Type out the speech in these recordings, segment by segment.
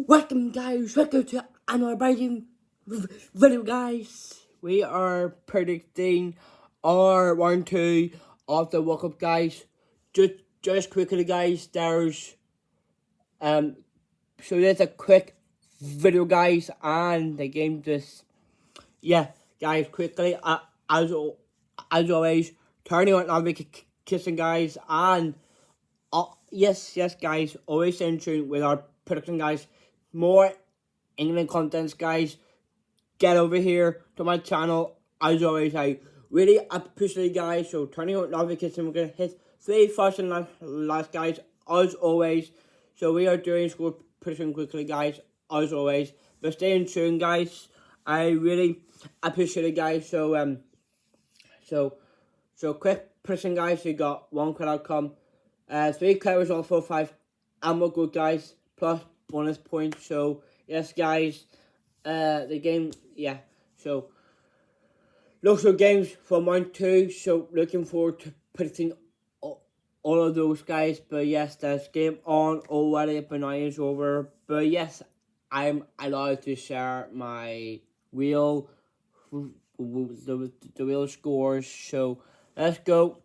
Welcome guys, welcome to another brand video guys. We are predicting our 1-2 of the World Cup guys. Just quickly guys, there's a quick video guys and the game just guys quickly as always turning on notification guys and yes guys, always stay in tune with our prediction guys. More England contents guys, get over here to my channel. As always, I really appreciate it guys, so turning on notifications. We're gonna hit 3,000 likes guys as always, so we are doing score prediction quickly guys as always, but stay in tune guys. I really appreciate it guys. So quick prediction guys, you got one quick outcome, 3 clears on 4-5 and we're good guys, plus bonus points. So yes guys, the game, so lots of games from 1-2, so looking forward to predicting all of those guys. But yes, there's game on already, but now it's over. But yes, I'm allowed to share my real the real scores, so let's go.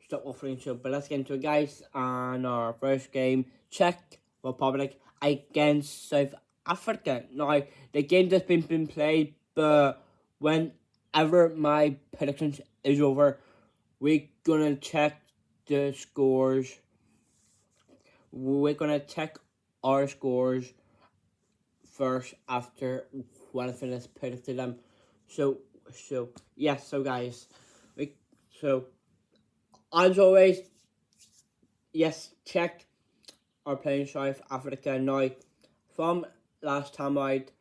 Stop offering so, but let's get into it guys. And our first game, Czech Republic against South Africa. Now the game that's been played, but whenever my predictions is over, we're gonna check the scores. We're gonna check our scores first after when I finish predicting them. So guys, as always, yes, Czech are playing South Africa now. From last time out,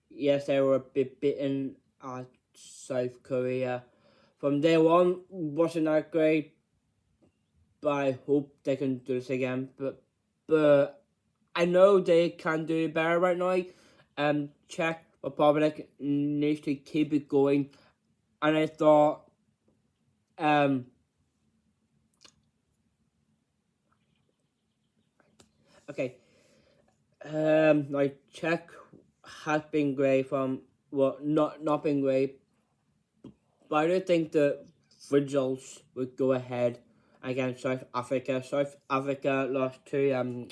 yes, they were a bit beaten at South Korea. From day one, wasn't that great, but I hope they can do this again. But I know they can do it better right now. Czech Republic needs to keep it going, and I thought like Czech has been great from not been great, but I don't think the results would go ahead against South Africa. South Africa lost to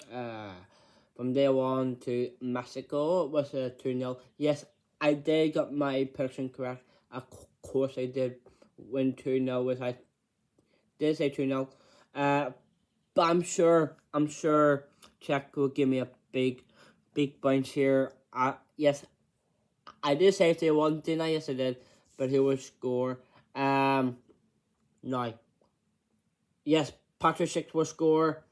from day one to Mexico. It was a 2-0. Yes, I did got my prediction correct. Of course I did win 2-0, which I did say 2-0. But I'm sure Czech will give me a big bunch here. Yes, I did say 3-1, didn't I? Yes, I did. But who will score? No. Yes, Patrick Schick will score.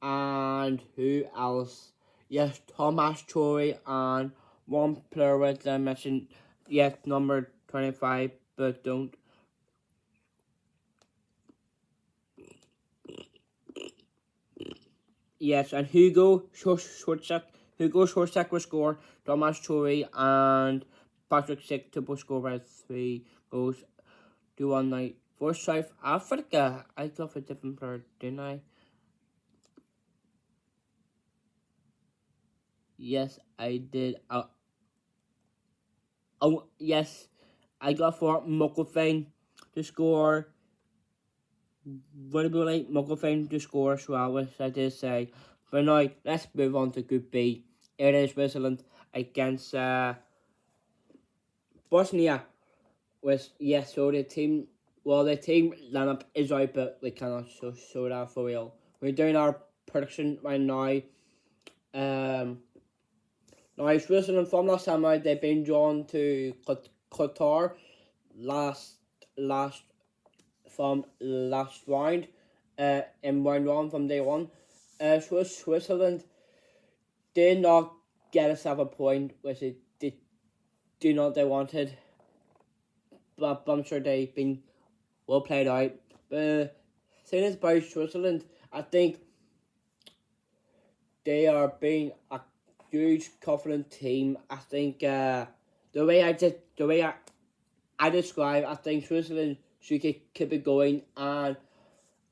And who else? Yes, Thomas Troy and one player that I mentioned. Yes, number 25, but don't. Yes, and Hugo Shortsack will score. Thomas Troy and Patrick Schick will score by 3 goals to 1 night. For South Africa, I thought for a different player, didn't I? Yes, I did. Yes, I got for Mokofeng to score. Would it be like Mokofeng to score as well, which I did say. But now, let's move on to Group B. It is Switzerland against Bosnia. So the team lineup is out, but we cannot show that for real. We're doing our prediction right now. Now Switzerland from last time out, they've been drawn to Qatar last round. In round 1 from day 1. Switzerland did not get us a point, which they wanted. But I'm sure they've been well played out. But saying this about Switzerland, I think they are being a huge confident team. I think the way I describe, I think Switzerland should keep it going, and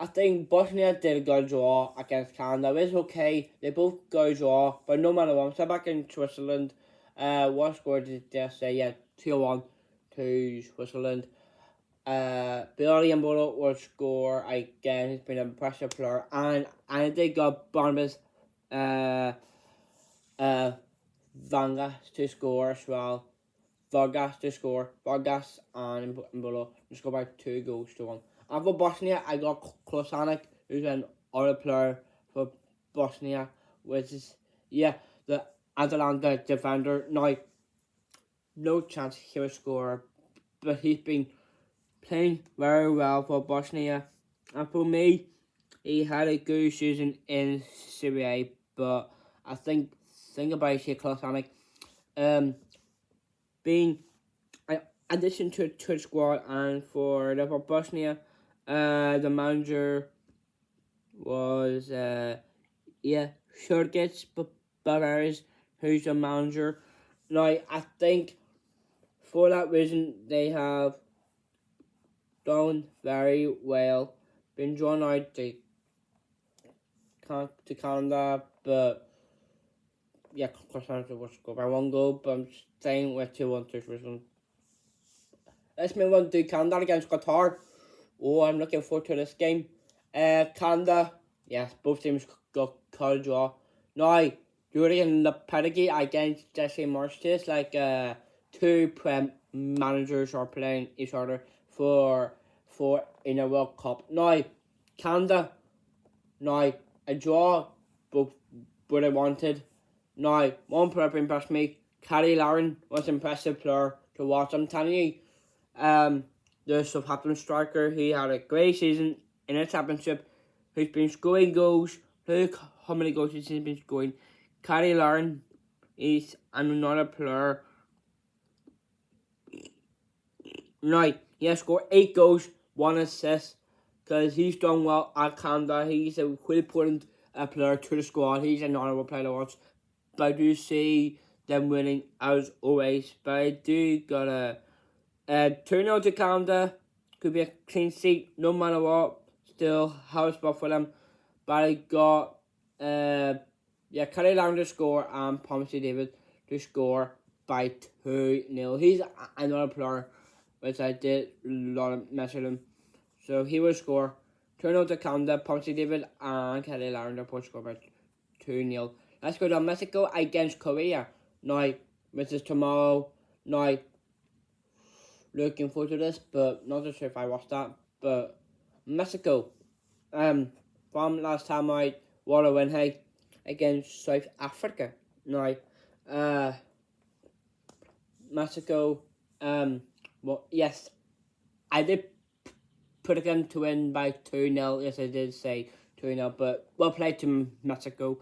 I think Bosnia did a good draw against Canada. It was okay. They both got a draw, but no matter what. So back in Switzerland, what score did they say? Yeah, 2-1 to Switzerland. Billy Mbolo will score again. He's been an impressive player, and they got Barnabas Vangas to score as well. Vargas to score. Vargas and Mbolo to score by 2-1. And for Bosnia, I got Klosanic, who's an other player for Bosnia, which is, the Atalanta defender. Now, no chance he will score, but he's been playing very well for Bosnia. And for me, he had a good season in Serie A, but I think about Klosanic being an addition to the squad, and for Bosnia, the manager was Sergej Bavaris, who's the manager. Now, I think for that reason they have done very well. Been drawn out to Canada, but yeah, Canada was scored by 1 goal, but I'm staying with 2-1 to Switzerland. Let's move on to Canada against Qatar. Oh, I'm looking forward to this game. Canada, yes, both teams got a draw. Now, during the Lopetegui against Jesse Marsch, just like two Prem managers are playing each other for in a World Cup. Now, Canada, a draw, but what I wanted. Now, one player impressed me. Cary Lauren was an impressive player to watch. I'm telling you, the Southampton striker, he had a great season in the championship. He's been scoring goals. Look how many goals he's been scoring. Cary Lauren is another player. Now, he has scored 8 goals, 1 assist, because he's done well at Canada. He's a really important player to the squad. He's an honourable player to watch. But I do see them winning as always. But I do got a 2-0 to Canada. Could be a clean sheet no matter what. Still have a spot for them. But I got Cary Lauren to score and Pomsey David to score by 2-0. He's another player which I did a lot of messing him. So he will score 2-0 to Canada. Pomsey David and Cary Lauren to both score by 2-0. Let's go to Mexico against Korea. Now, which is tomorrow. Now, looking forward to this, but not so sure if I watched that. But Mexico, from last time I won a win, hey, against South Africa. Now, Mexico, well, yes, I did put it in to win by 2-0. Yes, I did say 2-0, but well played to Mexico.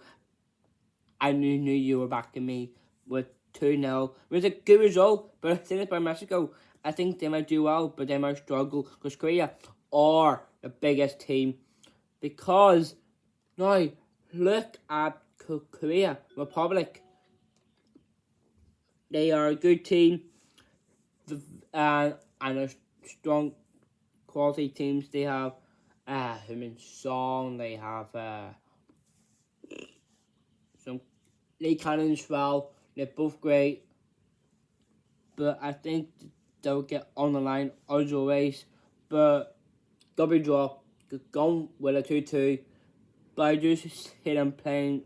I knew you were backing me with 2-0. It was a good result, but I think it's by Mexico. I think they might do well, but they might struggle because Korea are the biggest team. Because, now, look at Korea Republic. They are a good team and a strong quality teams. They have Heung-min Son, they have some Lee Cannon as well. They're both great. But I think they'll get on the line as always. But double draw, gone with a 2-2. But I just see them playing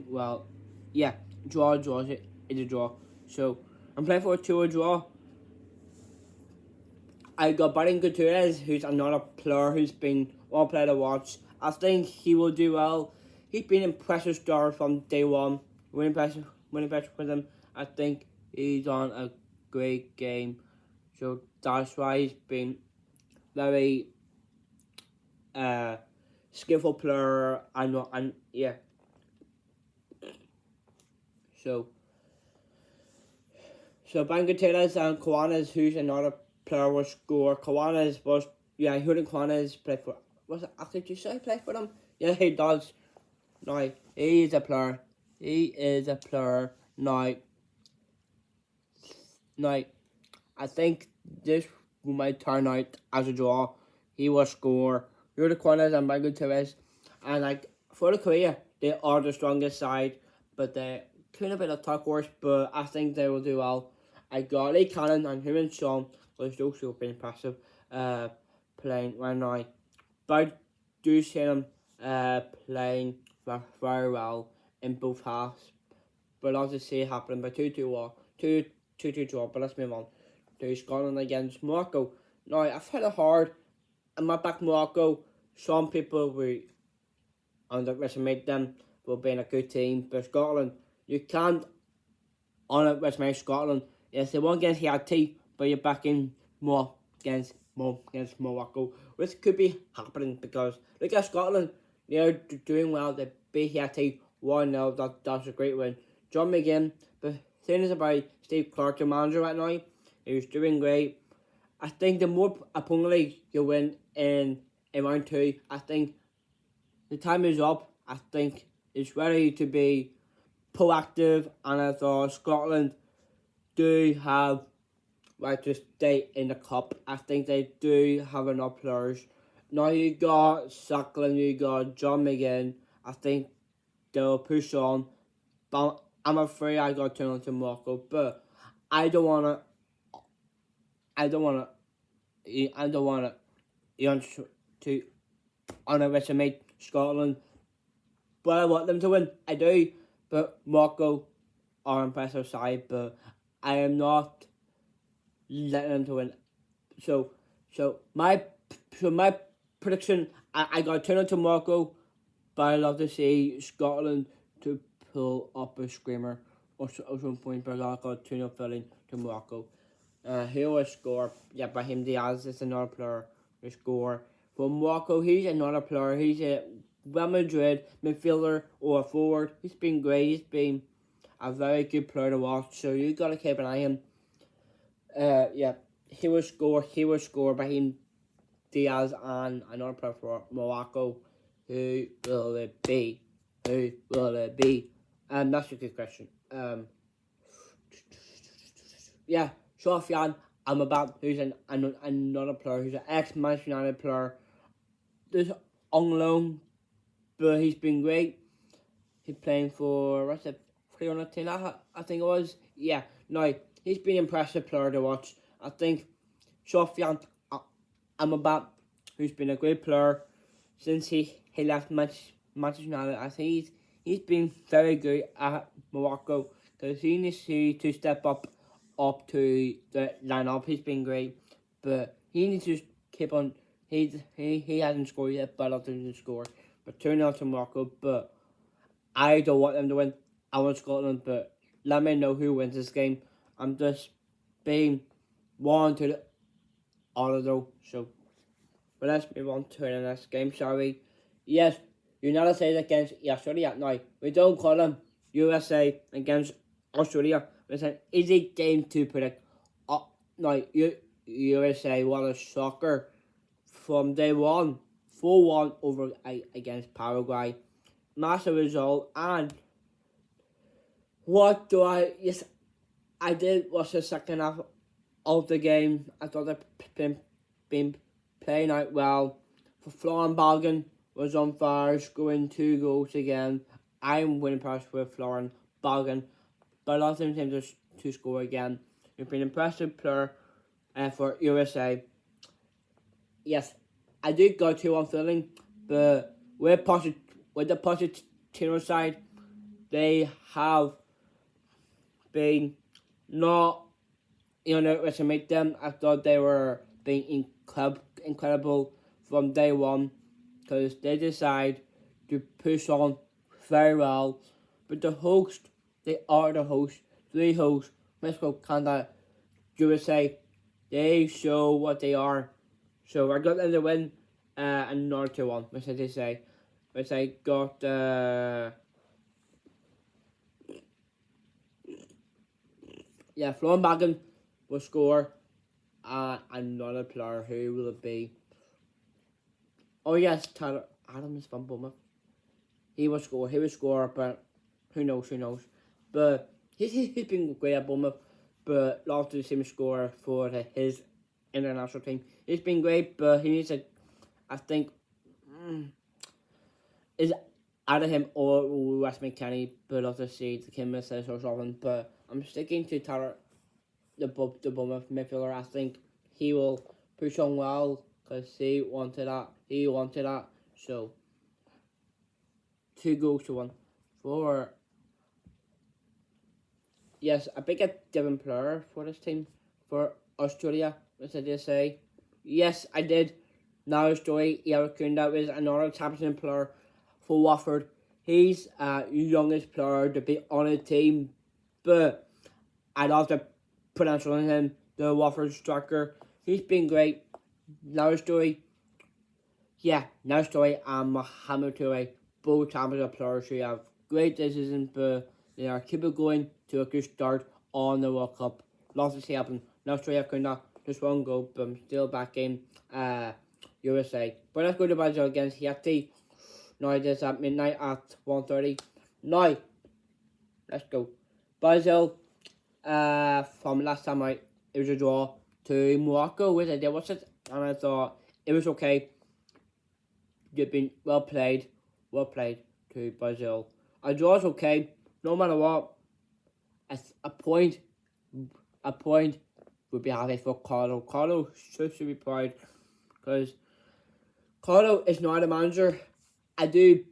well. Yeah, draw is a draw. So I'm playing for a 2-2 draw. I got Brian Gutierrez, who's another player who's been one player to watch. I think he will do well. He's been an impressive star from day one. Winning pressure with him. I think he's on a great game. So that's why he's been very skillful player and yeah. So Brian Gutierrez and Kawanis, who's another player, will score. Julian Kawanis played for, was it after you say play for them? Yeah, he does. Now, he is a player. Now, I think this might turn out as a draw. He will score. Rudi Corners and Michael Torres. And like for the Korea, they are the strongest side, but they could have been a tough horse, but I think they will do well. I got Lee Cannon and him and Sean was also been impressive playing right now. But I do see them playing very well in both halves. But I'll just see it happening by 2-2 draw. But let's move on to Scotland against Morocco. Now, I've hit it hard. And my back Morocco, some people will underestimate them for being a good team. But Scotland, you can't underestimate Scotland. Yes, they won against Haiti, but you're backing more against Morocco, which could be happening because look at Scotland. They're doing well. They beat Haiti 1-0. That's a great win. John McGinn, the thing is about Steve Clark, the manager right now, he's doing great. I think the more opponent you win in round 2, I think the time is up. I think it's ready to be proactive, and I thought Scotland do have right to stay in the cup. I think they do have enough players. Now you got Suckling, you got John McGinn. I think they'll push on. But I'm afraid I got turned on to Morocco. But I don't wanna to underestimate Scotland. But I want them to win. I do. But Morocco are an impressive side, but I am not letting them to win. So my prediction, I got turned on to Morocco, but I love to see Scotland to pull up a screamer or some point, but I got 2-0 filling to Morocco. He will score. Yeah, Brahim Diaz is another player who score. For Morocco, he's another player. He's a Real Madrid midfielder or a forward. He's been great. He's been a very good player to watch. So you gotta keep an eye on him. Yeah, he will score. He will score. Brahim Diaz and another player for Morocco. Who will it be? Who will it be? That's a good question. Yeah, Sofian Amrabat, who's another player, who's an ex-Manchester United player. There's on loan, but he's been great. He's playing for, what's it, Fiorentina, I think it was. Yeah, no, he's been an impressive player to watch. I think Sofian Amrabat, who's been a great player since he left Manchester United. I think he's been very good at Morocco because he needs to step up to the lineup. He's been great, but he needs to keep on. He hasn't scored yet, but I'll to score. But 2-0 to Morocco, but I don't want them to win. I want Scotland, but let me know who wins this game. I'm just being one to the other though. So, but let's move on to the next game, shall we? Yes, United States against Australia. Now, we don't call them USA against Australia. It's an easy game to predict. Now, USA won a shocker from day one. 4-1 over against Paraguay. Massive result. And what do I... Yes, I did watch the second half of the game. I thought they've been playing out well. For Florian Balogun was on fire, scoring 2 goals again. I'm winning impressed with Florian Balogun, but I lost him to score again. He's been an impressive player for USA. Yes, I do go 2-1 feeling, but with the Pochettino side, they have been not to make them. I thought they were being incredible from day one because they decide to push on very well. But the host, they are the host. 3 hosts, Mexico, Canada, USA, they show what they are. So I got them to win another 2-1, which I did say. Which I got Florian Balogun will score another player. Who will it be? Oh yes, Tyler Adams from Bournemouth. He will score, but who knows? But he's been great at Bournemouth, but love to see him score for his international team. He's been great, but he needs to, I think, is out of him or Wes McKennie, but also see the Kim says or something. But I'm sticking to Tyler, the Bournemouth midfielder. I think he will push on well because he wanted that. He wanted that. So 2-1 for. Yes, I pick a different player for this team for Australia. What did I say? Yes, I did. Now story. Eric Kunda is another Champions player for Watford. He's youngest player to be on a team, but I'd have to pronounce on him, the Watford striker. He's been great. Now story. Yeah, now story and Mohamed Toure, both Champions players who have great this season, but they are keeping going to a good start on the World Cup. Lots to see happen. Now story I could not just one goal, but I'm still back in USA. But let's go to Brazil against Haiti. Now it is at midnight at 1:30. Now, let's go. Brazil, from last time it was a draw to Morocco, which I did watch it, and I thought it was okay. You've been well played to Brazil. A draw is okay, no matter what. A point would be happy for Carlo. Carlo should be proud because Carlo is not a manager. I do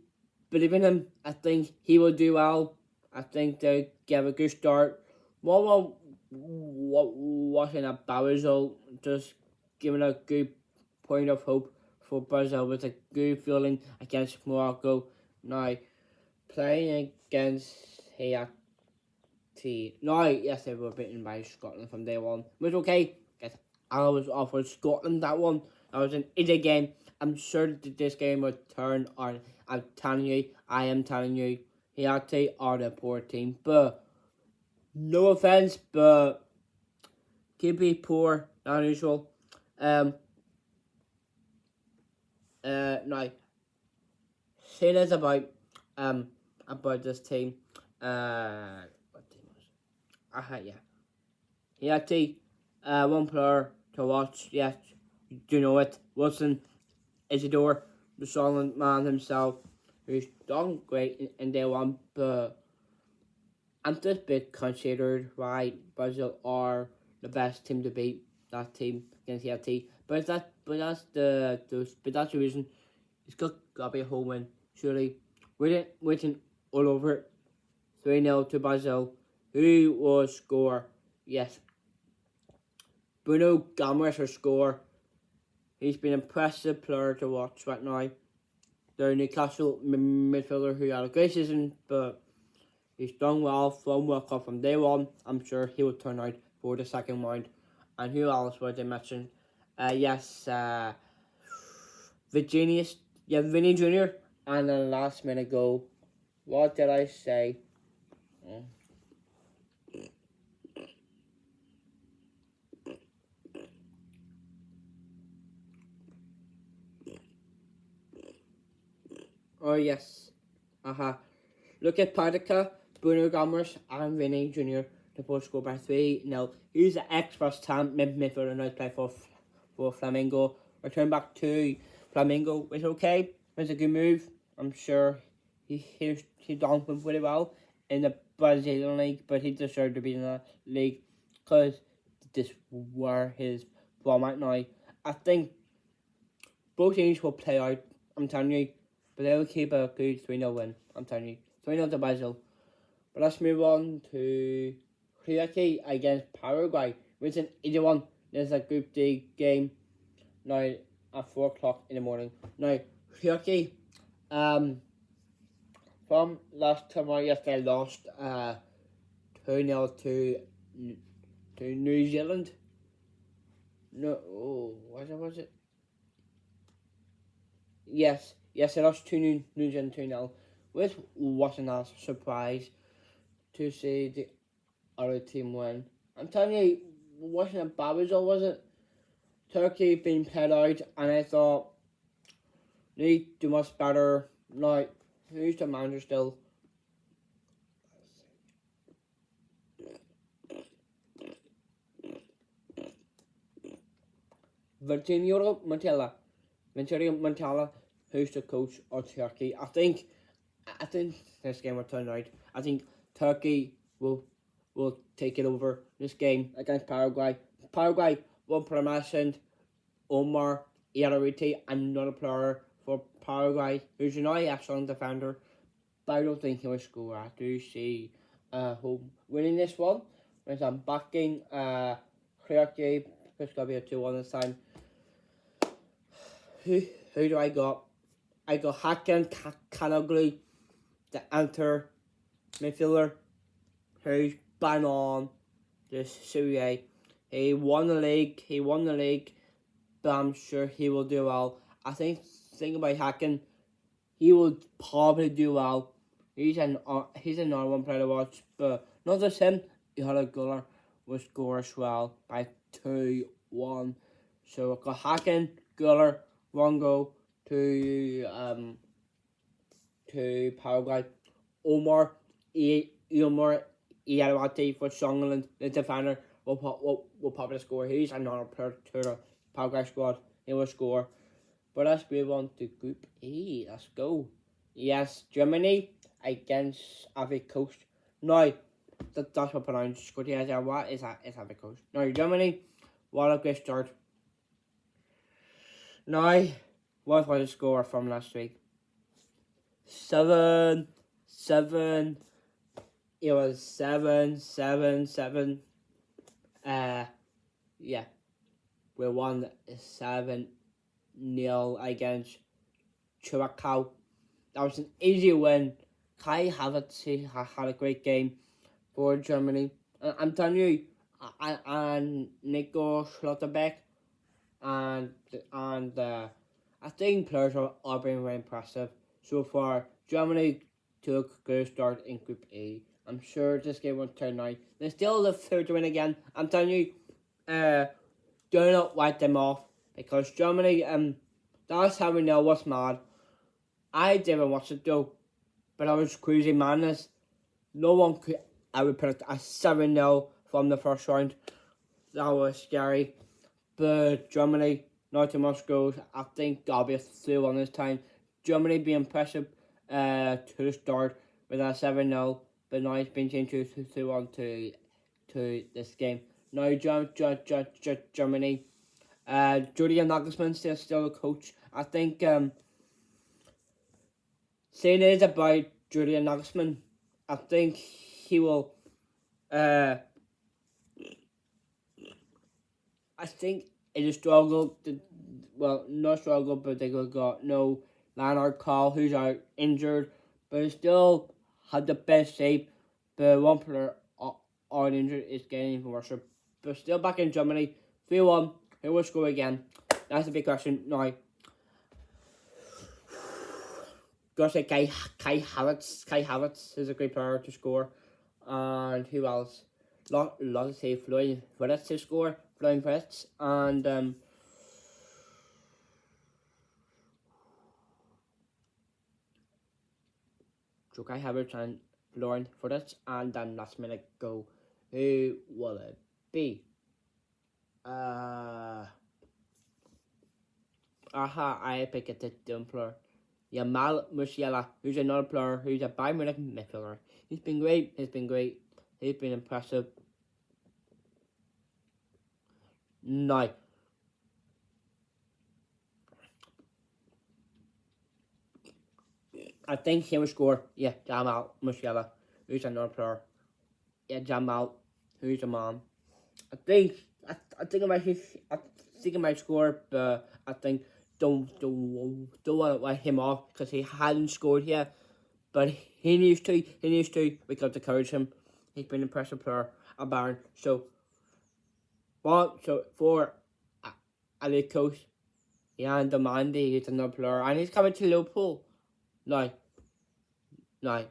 believe in him. I think he will do well. I think they'll give a good start. What wasn't a bad result, just giving a good point of hope for Brazil with a good feeling against Morocco. Now, playing against Haiti. Now, yes, they were beaten by Scotland from day one. Which okay, because I was offered Scotland that one. I was in it again. I'm sure that this game will turn on. I am telling you, Haiti are the poor team. But, no offense, but keep it poor, not usual. Now, saying this about this team. What team was it? Yeah. Haiti, one player to watch. Yes, you know it. Wilson Isidore, the solid man himself, who's done great in day one, but I'm just a bit considered why Brazil are the best team to beat that team against Haiti. But that's the reason it's gotta be a home win. Surely, waiting all over it. 3-0 to Brazil. Who will score? Yes, Bruno Gomes will score. He's been an impressive player to watch right now. The Newcastle midfielder who had a great season, but he's done well from World Cup from day one. I'm sure he will turn out for the second round. And who else would I mention? Vinny Jr. And the last minute goal. What did I say? Oh yes. Look at Partica, Bruno Gomes, and Vinny Jr. to both score by 3-0. He's an ex-first time midfielder now play for Flamengo. Return back to Flamengo, which is okay. It's a good move. I'm sure he's done pretty well in the Brazilian league, but he deserved to be in the league because this were his format now. I think both teams will play out, I'm telling you, but they will keep a good 3-0 win, I'm telling you. 3-0 to Brazil. But let's move on to Haiti against Paraguay, which is an easy one. There's a Group D game now at 4 o'clock in the morning. Now, Haiti, from last time they lost 2-0 to New Zealand. Was it? Yes, they lost to New Zealand 2-0, which wasn't a surprise to see the other team win. I'm telling you, it wasn't a bad result, was it? Turkey being played out, and I thought they need to do much better. Now, who's the manager still? Vincenzo Montella, who's the coach of Turkey. I think this game will turn out. I think Turkey will take it over this game against Paraguay. Paraguay will play mentioned Omar Iarariti, another player for Paraguay, who's an excellent defender, but I don't think he'll score. I do see home winning this one. Whereas I'm backing Turkey. It's going to be a 2-1 this time. Who do I got? I got Hakan Kanoglu, the Inter midfielder, who's bang on this Serie A. He won the league, but I'm sure he will do well. I think about Hakan, he will probably do well. He's another one player to watch, but not just him. The other goaler will score as well by 2-1. So I got Hakan, goaler, 1 goal to Paraguay. Omar Iarariti for Sunderland, the defender, will probably score. He's another player to the Paraguay squad. He will score. But let's move on to Group E. Let's go. Yes, Germany against Ivory Coast. Now, that's what pronounced. What is Ivory Coast? Now, Germany, what a great start. Now, what was the score from last week? 7. It was 7. Yeah. We won 7-0 against Curacao. That was an easy win. Kai Havertz had a great game for Germany. I'm telling you, and Nico Schlotterbeck and I think players are being very impressive so far. Germany took a good start in Group A. I'm sure this game will turn out. They still look third to win again. I'm telling you, do not wipe them off because Germany, that's how we know what's mad. I didn't watch it though, but I was crazy madness. No one could ever predict a 7-0 from the first round. That was scary. But Germany, not too much goals. I think that'll be a 3-1 this time. Germany be impressive to the start with a 7-0, but now it's been changed to 3-1 to this game. Now Germany, Julian Nagelsmann is still the coach. I think saying it is about Julian Nagelsmann, I think he will. I think it is struggle. Not struggle, but they got no Leonard Call, who's out injured, but he still had the best shape. But one player out injured is getting even worse. But still back in Germany, 3-1. Who will score again? That's the big question now. Gotta say Kai Havertz. Kai Havertz is a great player to score. And who else? Lot to say Florian Wirtz to score. Florian Wirtz. And so Kai Havertz and Florian Wirtz. And then last minute go. Who will it be? I pick a different player. Jamal Musiala, who's another player who's a Bayern Munich midfielder. He's been great. He's been impressive. Now, I think he will score. Yeah, Jamal Musiala, who's another player. Yeah, Jamal, who's a man. I think I might score, but I think don't want to let him off because he hadn't scored yet. But he needs to. We got to encourage him. He's been an impressive player at Bayern. So for Ali Coast, Jan Demandi, he's another player, and he's coming to Liverpool. No, we're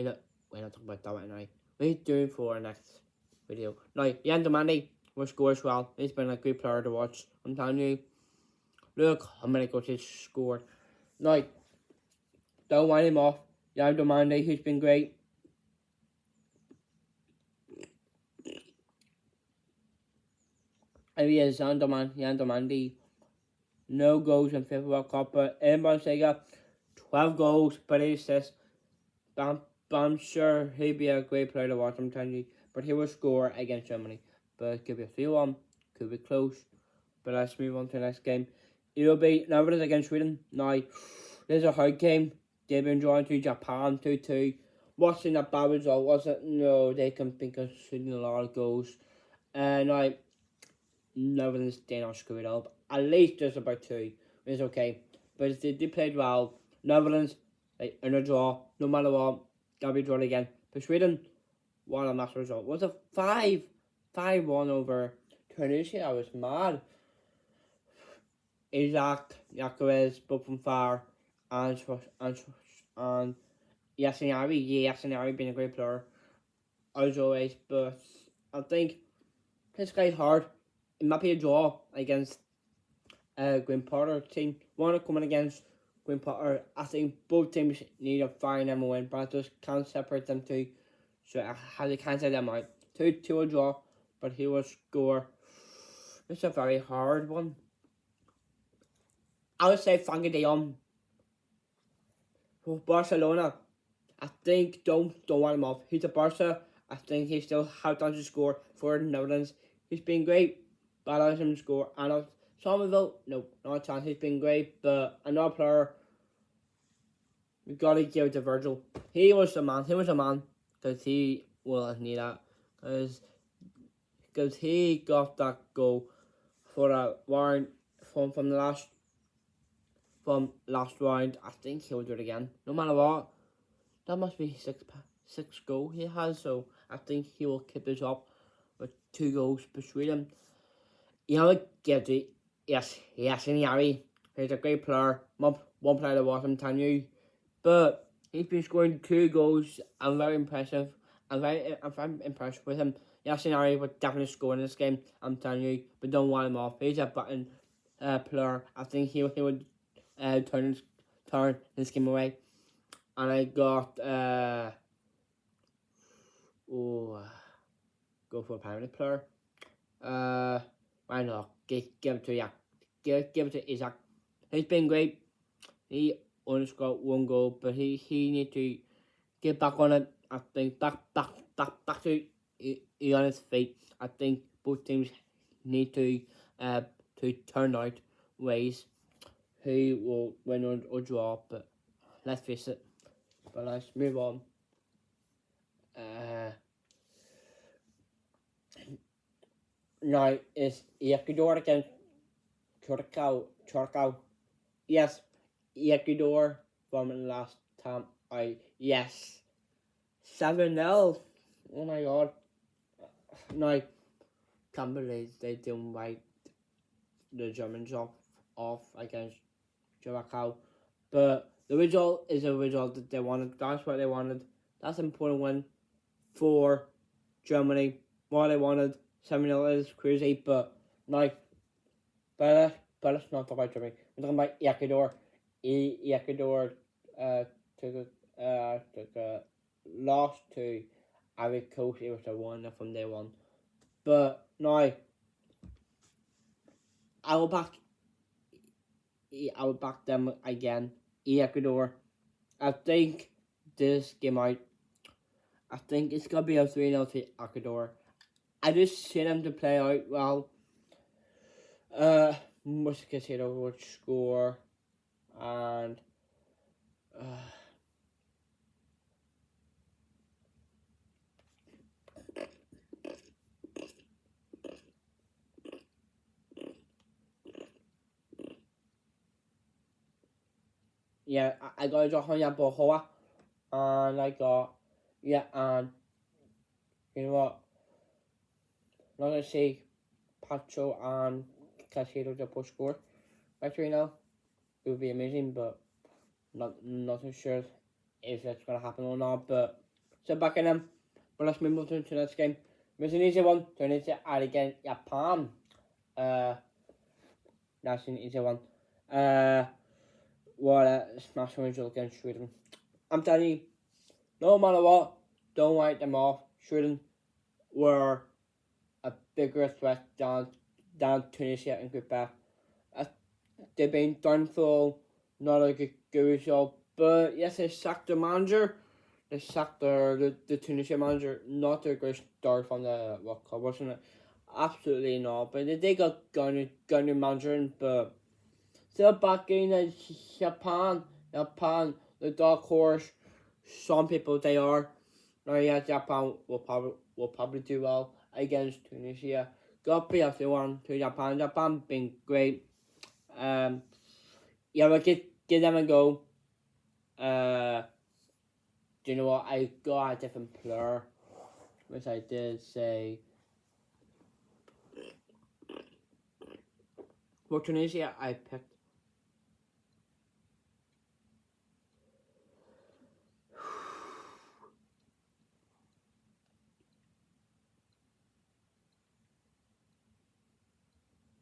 not talking about that right now. We're doing for our next video. Now, Jan Demandi will score as well. He's been a great player to watch. I'm telling you. Look how many goals he's scored. Now, don't wind him off. Jan Demandi, he's been great. Javier Zandomandi, no goals in FIFA World Cup, but in Bundesliga, 12 goals, but 8 assists. But I'm sure he'd be a great player to watch, I'm telling you. But he will score against Germany. But it could be a 3-1, could be close. But let's move on to the next game. It'll be Netherlands against Sweden. Now, this is a hard game. They've been drawn to Japan 2-2. Wasn't a bad result, was it? No, they can think of Sweden a lot of goals. Now, Netherlands did not screw it up. At least just about 2. It's okay. But they played well. Netherlands, in a draw, no matter what, gotta be drawn again. But Sweden, what a nice result. Was a 5-1 over Tunisia. I was mad. Isaac, Yakuez, both from far, and Yasin Ari being a great player, as always. But I think this guy's hard. It might be a draw against Graham Potter team. Want to come in against Graham Potter. I think both teams need a fire and a win, but I just can't separate them two. So I can't say them out. 2-2 a draw, but he will score. It's a very hard one. I would say Frankie de Jong for Barcelona. I think don't want him off. He's a Barca. I think he still has time to score for the Netherlands. He's been great, but I like him to score. And Somerville, no, not a chance. He's been great, but another player, we've got to give it to Virgil. He was a man, because he will need that. Because he got that goal for a warrant from the last round. I think he'll do it again. No matter what, that must be six goal he has. So I think he will keep this up with 2 goals per Sweden. You know, give it. Yes, and Yari. He's a great player. One player to watch, I'm telling you. But he's been scoring 2 goals. I'm very impressive. I'm very impressed with him. Yasin Ari would definitely score in this game, I'm telling you. But don't want him off. He's a button player. I think he would turn this game away. And I got go for a penalty player. Why not? Give it to Yak. Give it to Isaac. He's been great. He only scored 1 goal, but he need to get back on it. I think back to he on his feet. I think both teams need to turn out ways who will win or draw. But let's face it. But let's move on. Now is Ecuador against Curacao. Yes, Ecuador from the last time. Yes, 7-0. Oh my god. Now, can't believe they didn't write the Germans off against Curacao. But the result is a result that they wanted. That's what they wanted. That's an important win for Germany. What they wanted. 7-0 is crazy, but now, but let's not talk about Germany. We're talking about Ecuador. Ecuador took a loss to Ivory Coast. It was a 1 from day one. But now, I will back them again. Ecuador. I think this game out. I think it's gonna be a 3-0 to Ecuador. I just see them to play out well. Mosquito would score, and yeah, I got Johanna Bohoa, and I got and you know what? I'm not gonna say Pacho and Casado to push score by 3-0. It would be amazing, but not so sure if that's gonna happen or not. But so back in them. But let's move on to the next game. It's an easy one. Tunisia are against Japan. That's an easy one. What a smashing result against Sweden. I'm telling you, no matter what, don't write them off. Sweden were a bigger threat than down Tunisia and Group F. They've been done for not a good result, but yes, they sacked the manager. They sacked the Tunisia manager. Not a great start from the World Cup, wasn't it? Absolutely not. But they got Gunner manager, but still back in Japan. Japan, the dark horse. Some people they are. Now yeah, Japan will probably do well against Tunisia. Got be after one to Japan. Japan been great. Yeah, we'll give them a go. Do you know what? I got a different player, which I did say. For Tunisia, I picked.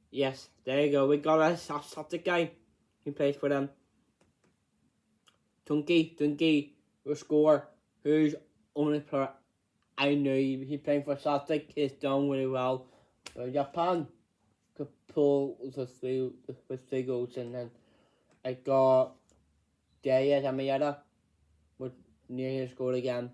Yes, there you go. We got a Celtic guy who plays for them. Tunky will score. Who's only player I knew he playing for Celtic. He's done really well. But Japan could pull with three goals, and then I got Daya Tamayada with near his goal again.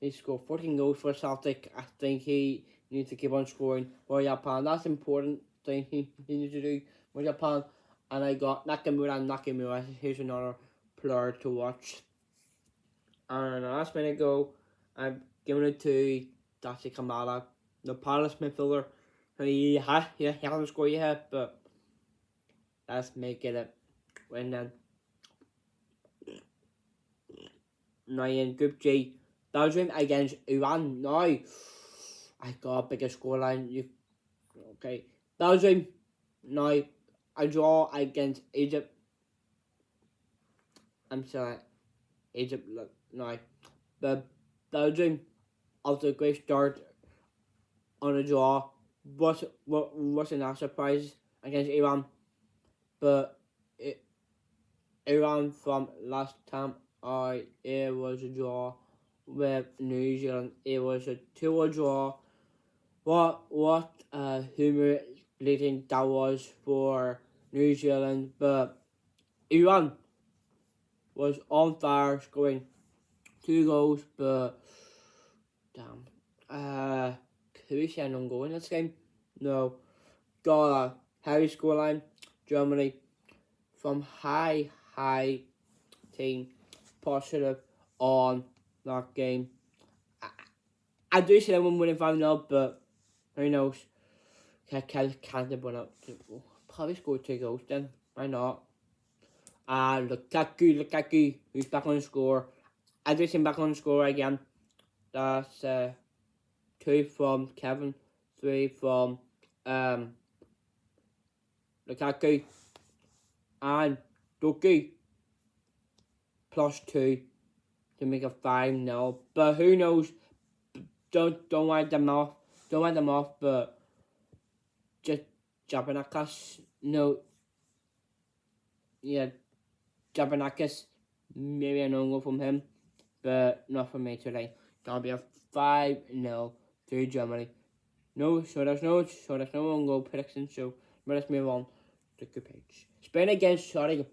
He scored 14 goals for Celtic. I think he needs to keep on scoring for Japan. That's important thing he needs to do for Japan. And I got Nakamura. Here's another player to watch. And the last minute ago, I'm giving it to Dachi Kamara, the Palace midfielder. He hasn't scored yet, but let's make it a win then. Now in Group G, Belgium against Iran. Now, I got a bigger scoreline. Okay, Belgium. Now, a draw against Egypt. I'm sorry, Egypt. Now, but Belgium, after a great start on a draw, wasn't a surprise against Iran. But Iran from last time it was a draw with New Zealand. It was a 2-2 draw. What humiliating that was for New Zealand, but Iran was on fire, scoring 2 goals, but damn. Could we see an own goal in this game? No. Got a heavy scoreline. Germany from high team positive on that game. I do see them winning 5-0, but who knows? Can't win up. Probably score 2 goals then. Why not? Lukaku, who's back on the score. I do see him back on the score again. That's 2 from Kevin, 3 from Lukaku, and Doku +2 to make it 5-0. But who knows? Don't write them off. Don't write them off. But just Jabanakis, no. Yeah, Jabanakis, maybe an own goal from him, but not from me today. That'll be a 5-0 to Germany. There's no own goal prediction. So let's move on to group H. Spain against Saudi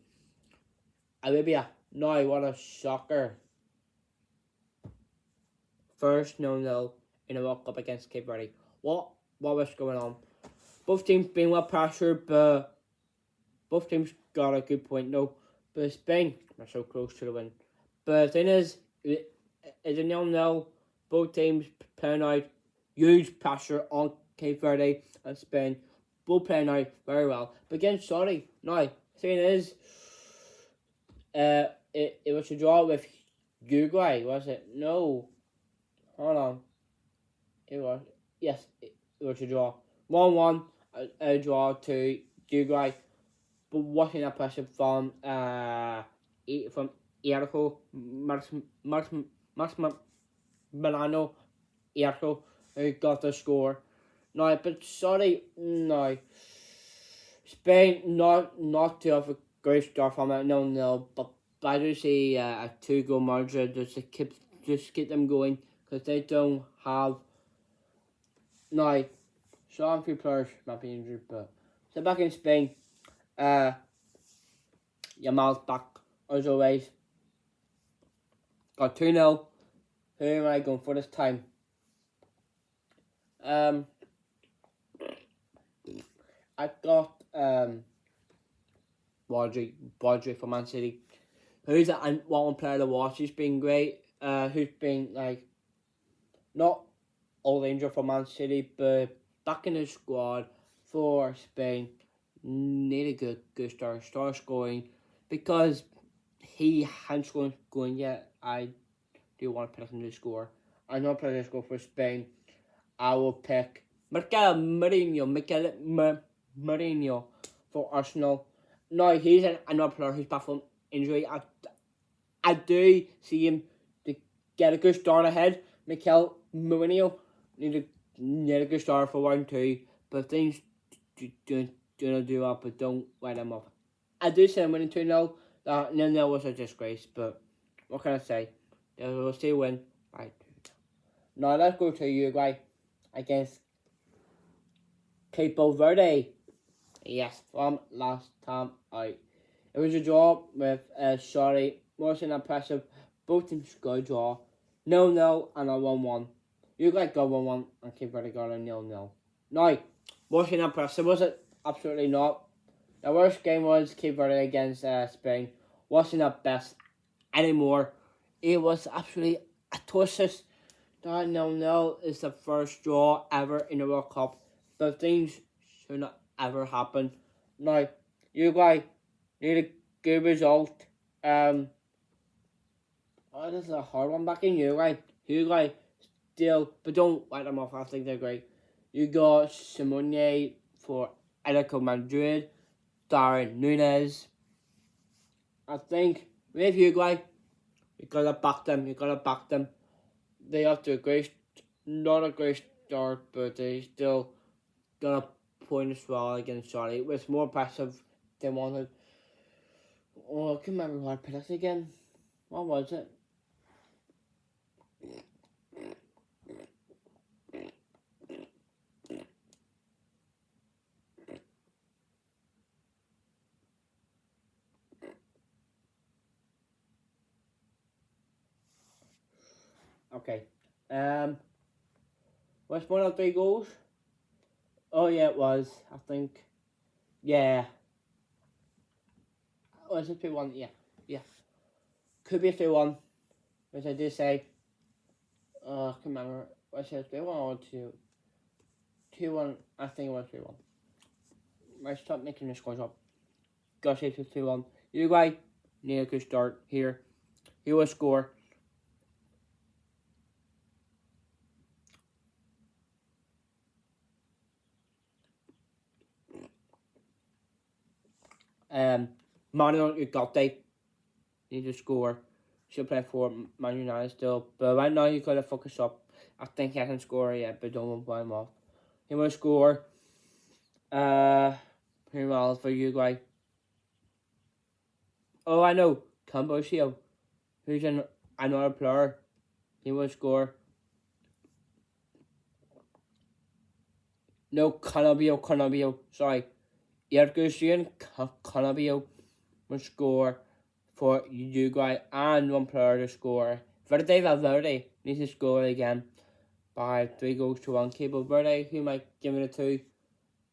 Arabia. Now, what a shocker. First 0-0 in a World Cup against Cape Verde. What was going on? Both teams being well pressured, but both teams got a good point. No, but Spain are so close to the win. But the thing is a 0-0. Both teams playing out huge pressure on Cape Verde and Spain. Both playing out very well. But against Saudi, now, the thing is, it was a draw with Uruguay, was it? No. Hold on. It was a draw. 1-1, a draw to Uruguay. But watching that pressure from Erco Milano Erco, who got the score. Now, but sorry, no. Spain not to have a great start from it, no. But I do see a 2-goal margin just to keep them going, because they don't have. Now, saw a few players might be injured, but so back in Spain, Yamal's back as always. Got 2-0. Who am I going for this time? I got Rodri for Man City. Who's one player to watch? He's been great. Who's been like not all injured for Man City, but back in the squad for Spain. Need a good start scoring because he hasn't scored yet. I do want to pick him to score. I'm not playing to score for Spain. I will pick Mikel Merino for Arsenal. No, he's another player who's back from injury. I do see him to get a good start ahead. Mikel Merino need a good start for 1-2, but things do not do up, but don't let him up. I do say I'm winning 2-0. That 0-0 was a disgrace, but what can I say? They will still win by 2. Now let's go to Uruguay against Cape Verde. Yes, from last time out. It was a draw with Sorry, wasn't impressive. Both teams got a draw. 0-0 and a 1-1. Uruguay got 1-1 and Cape Verde got a 0-0. Now, wasn't impressive, was it? Absolutely not. The worst game was Cape Verde against Spain. Wasn't the best anymore. It was absolutely atrocious. That 0-0 is the first draw ever in the World Cup. But things should not ever happen. Now, Uruguay need a good result. This is a hard one back in Uruguay. Uruguay still, but don't write them off. I think they're great. You got Simone for Atletico Madrid, Darwin Núñez. I think with Uruguay, you gotta back them. They have to not a great start, but they still got a point as well against Saudi. It was more passive than wanted. Oh, I can't remember what I picked again. What was it? Okay. Was one of 3 goals? Oh yeah, it was. I think. Yeah. Was it 3-1? Yeah. Could be a 3-1, which I did say. I can't remember. Was it 3-1 or 2? 2-1. I think it was 3-1. Let's stop making the scores up. Gotta say it's 2-1. Uruguay need a good start here. He will score. Mario Ugarte need to score. Should play for Man United still, but right now you gotta focus up. I think he can score yet, but don't blow him off. He will score. Pretty well for Uruguay. Oh, I know, Cambocio, who's another player. He will score. No, Cannabio. Sorry, Yergusian Cannabio will score for Uruguay, and one player to score. Valverde needs to score again by 3-1. Cape Verde, who might give it a 2.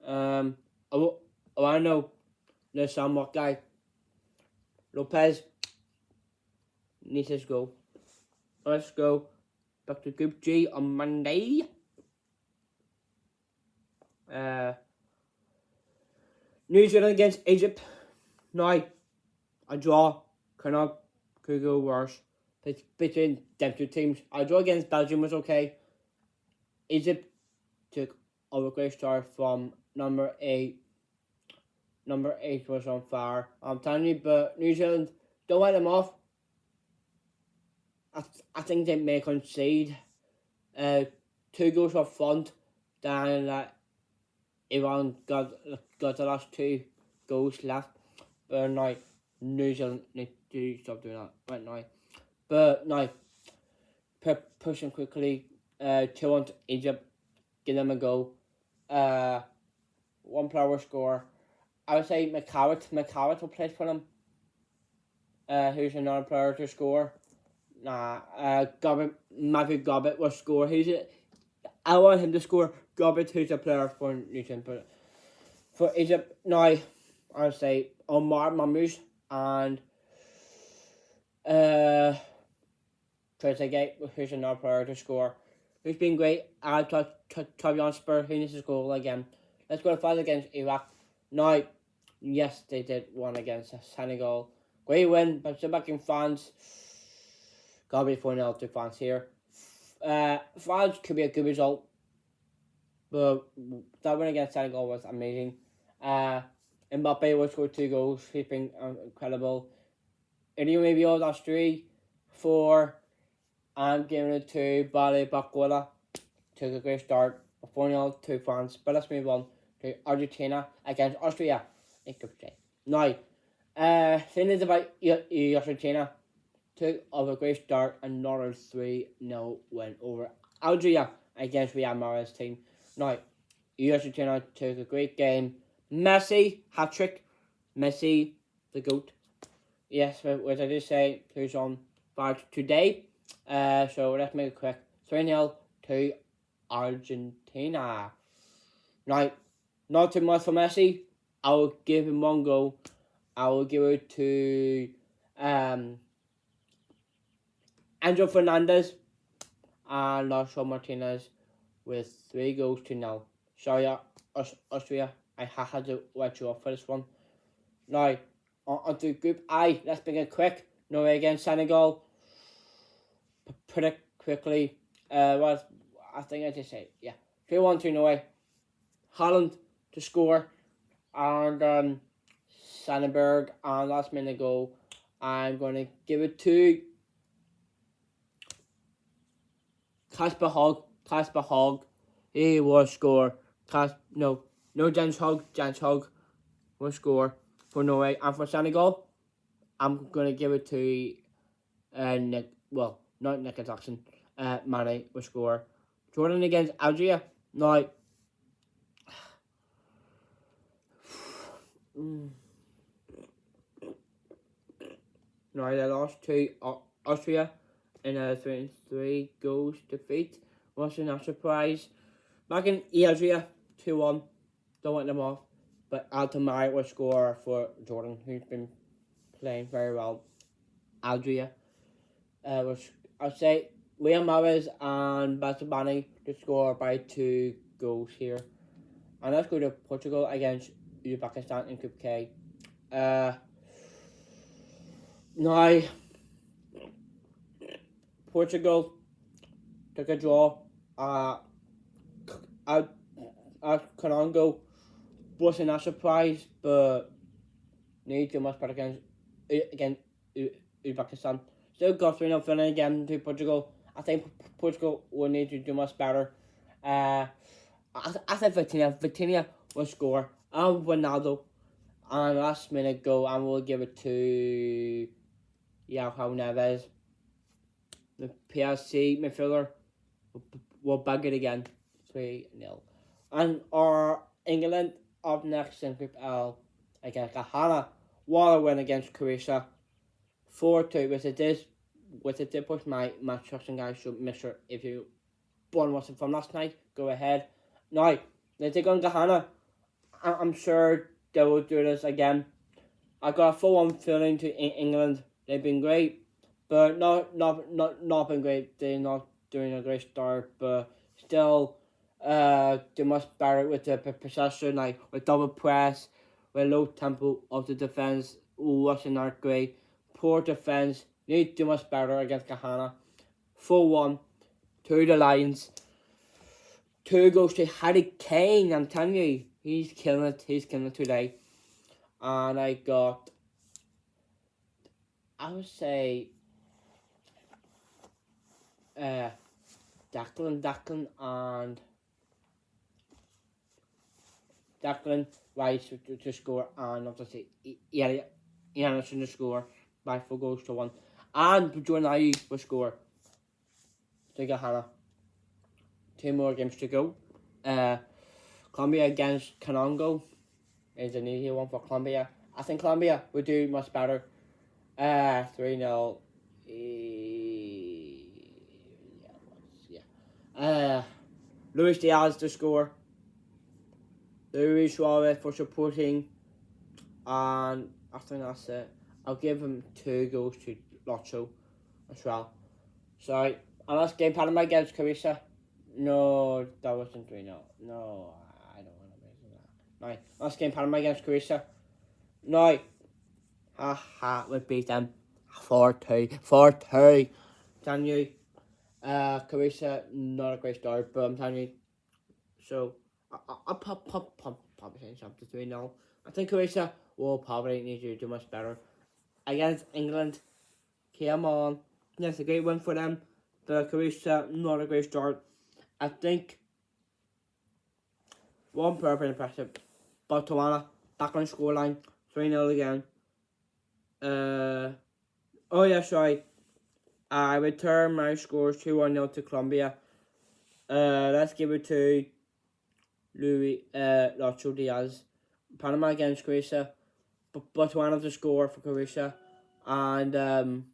I know there's somewhat guy. Lopez needs to go. Let's go back to Group G on Monday. New Zealand against Egypt. Now, a draw could go worse between them 2 teams. A draw against Belgium was okay. Egypt took a great start from number 8. Number 8 was on fire. I'm telling you, but New Zealand, don't let them off. I think they may concede 2 goals up front. Then Iran got the last 2 goals left. But now New Zealand need to stop doing that right now. But now pushing quickly 2-1 to Egypt. Give them a go. one player will score. I would say McCallett will play for them. Who's another player to score? Matthew Gobbett will score. I want him to score. Gobbett, who's a player for Newton, but for Egypt now, I would say Omar Mamouche and Trezeguet, who's another player to score. Who's been great? I'll Tobion Spur, who needs to score again. Let's go to fight against Iraq. Now, yes, they did one against Senegal. Great win, but Zimbabwean fans. Gotta be 4-0 to France here. France could be a good result, but that win against Senegal was amazing. Mbappe will score 2 goals. He's been incredible. Italy maybe all that's 3, 4. I'm giving it to Bale Bakola. Took a great start. 4-0 to France. But let's move on to Argentina against Austria in Group J. Now, thing is about Argentina. Took a great start. Another 3-0 win over Algeria against Real Madrid's team. Now, Argentina took a great game. Messi, hat-trick. Messi, the GOAT. Yes, what I did say, who's on fire today. So let's make it quick. 3-0 to Argentina. Now, not too much for Messi. I will give him 1 goal. I will give it to Angel Fernandez and Lautaro Martinez with 3 goals to 0. Sorry, Austria. I had to let you off for this one. Now, on to Group I. Let's make it quick. Norway against Senegal. Pretty quickly. I think I just said, yeah. 3-1 to Norway. Holland to score. And Sandberg. And last minute goal. I'm going to give it to Kasper Hogg. He will score. No, Jens Hogg will score for Norway. And for Senegal, I'm going to give it to not Nick Jackson. Mane will score. Jordan against Algeria. Now, they lost to Austria in a 3 goals defeat. Wasn't a surprise. Back in Algeria, 2-1. Don't want them off. But Altamari will score for Jordan, who's been playing very well. Algeria. I'd say Liam Mahrez and Bastabani to score by 2 goals here. And let's go to Portugal against Uzbekistan in Group K. Now, Portugal took a draw at Congo. Wasn't a surprise, but need to much better against Uzbekistan. Still got 3-0 feeling again to Portugal. I think Portugal will need to do much better. I think Vitinha will score. And Ronaldo. And last minute goal, and we'll give it to João Neves. The PSC midfielder will bag it again. 3-0. And our England up next in Group L against Ghana. What a win against Croatia. 4-2, which it did push my trust, guys. So make sure if you want to watch it from last night, go ahead. Now, they take on Ghana. I'm sure they will do this again. I got a 4-1 feeling to England. They've been great, but not been great. They're not doing a great start, but still, they must better with the possession, like with double press, with low tempo of the defense. Wasn't that great. Poor defense. Need to do much better against Ghana. 4-1 to the Lions. 2 goes to Harry Kane. I'm telling you, he's killing it. He's killing it today. And I would say, Declan Rice to score, and obviously Anderson to score by 4 goals to 1. And Jordan Ayew will score to Ghana. 2 more games to go. Colombia against Congo is an easy one for Colombia. I think Colombia would do much better. 3-0. Luis Diaz to score. Luis Suarez for supporting. And I think that's it. I'll give him 2 goals to Lotso as well. Sorry. And last game, Panama against Croatia. No, that wasn't 3-0. No, I don't want to mention that. No, last game, Panama against Croatia. No. We beat them 4-2. 4-2. Telling you, Croatia, not a great start, but I'm telling you. So, I'll probably say something 3-0. I think Croatia will probably need to do much better. Against England, come on. That's a great win for them. The Croatia, not a great start. I think one player pretty impressive. Botswana, back on the scoreline, 3-0 again. Oh yeah, sorry. I return my scores 2-1 to Colombia. Let's give it to Luis Nacho Diaz. Panama against Croatia. Botswana to score for Croatia. And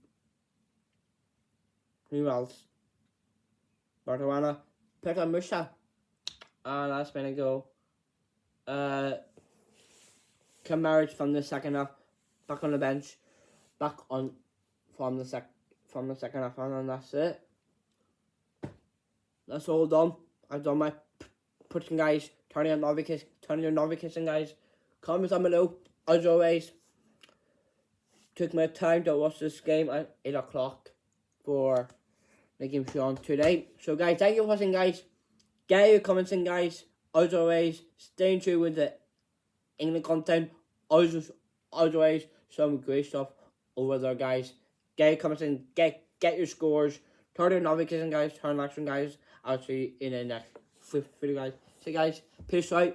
who else? Botswana. Peter Musa. And that's been a goal. Kamaric from the second half. Back on the bench. Back on from the second half, and that's it. That's all done. I've done my putting, guys. Turning your notification, guys. Comments down below. As always, took my time to watch this game at 8 o'clock for the game show on today. So, guys, thank you for watching, guys. Get your comments in, guys. As always, stay in tune with the England content. As always, some great stuff over there, guys. Get your comments in. Get your scores. Turn your notification, guys. Turn action, guys. I'll see you in the next video, guys. So, guys, peace out.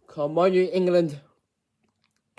Come on, you England.